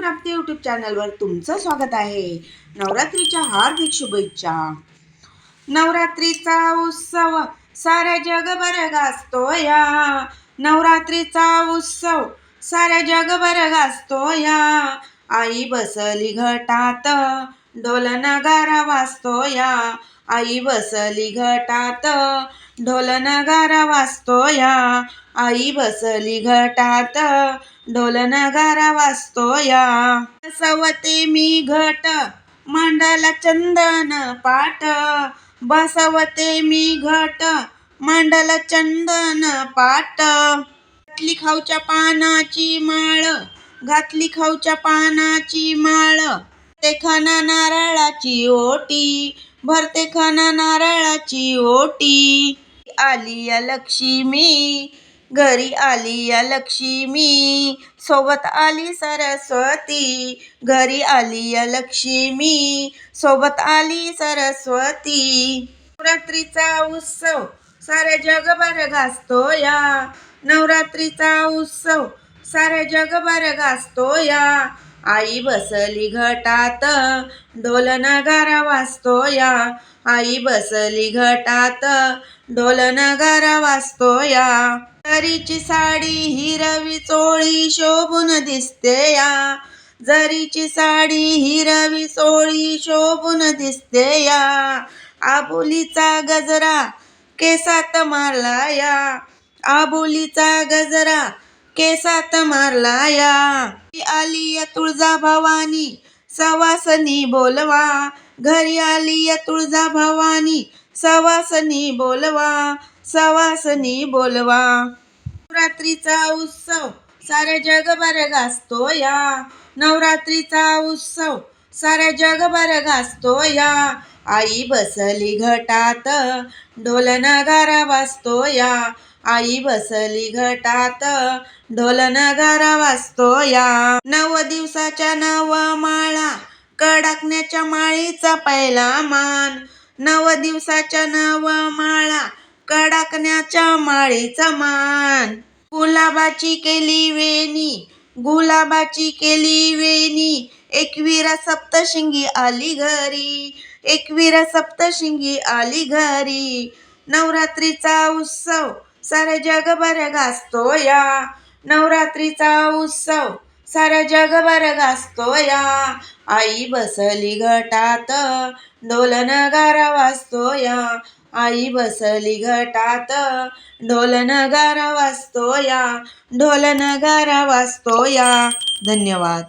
प्राप्ती यूट्यूब चॅनलवर तुमचं स्वागत आहे। नवरात्रीच्या हार्दिक शुभेच्छा। नवरात्रीचा उत्सव साऱ्या जगभर गाजतो या, नवरात्रीचा उत्सव साऱ्या जगभर गाजतो या। आई बसली घटात ढोल नगारा वाजतो या, आई बसली घटात ढोल नगारा वाजतो या, आई बसली घटात ढोल नगारा वाजतो या। बसवते मी घट मांडला चंदन पाट, बसवते मी घट मांडला चंदन पाट। घातली खाऊच्या पानाची माळ, घातली खाऊच्या पानाची माळ, भरते खाना नारळाची ओटी, भरते खाना नारळाची ओटी। आली या लक्ष्मी, घरी आली या लक्ष्मी, सोबत आली सरस्वती, घरी आली या लक्ष्मी, सोबत आली सरस्वती। नवरात्रीचा उत्सव साऱ्या जगभर गाजतो या, नवरात्रीचा उत्सव साऱ्या जगभर गाजतो या। आई बसली घटात ढोल नगारा वाजतो या, आई बसली घटात ढोल नगारा वाजतो या। जरीची साडी हिरवी चोळी शोभून दिसते या, जरीची साडी हिरवी चोळी शोभून दिसते या। आबोलीचा गजरा केसात मारला या, आबोलीचा गजरा केसात मारला या। आली या तुळजा भवानी सवासनी बोलवा, घरी आली या तुळजा भवानी सवासनी बोलवा, सवासनी बोलवा। नवरात्रीचा उत्सव साऱ्या जगभर गाजतो या, नवरात्रीचा उत्सव साऱ्या जगभर गाजतो या। आई बसली घटात ढोल नगारा वाजतो या, आई बसली घटात ढोल नगारा वाजतो या। 9 दिवसाच्या 9 माळा कडाकण्याच्या माळीचा पहिला मान, 9 दिवसाच्या 9 माळा कडाकण्याच्या माळीचा मान। गुलाबाची केली वेणी, गुलाबाची केली वेणी, एकवीरा सप्तशिंगी आली घरी, एकवीरा सप्तशिंगी आली घरी। नवरात्रीचा उत्सव साऱ्या जगभर गाजतो या, नवरात्रीचा उत्सव साऱ्या जगभर गाजतो या। आई बसली घटात ढोल नगारा वाजतो या, आई बसली घटात ढोल नगारा वाजतो या, ढोल नगारा वाजतो या। धन्यवाद।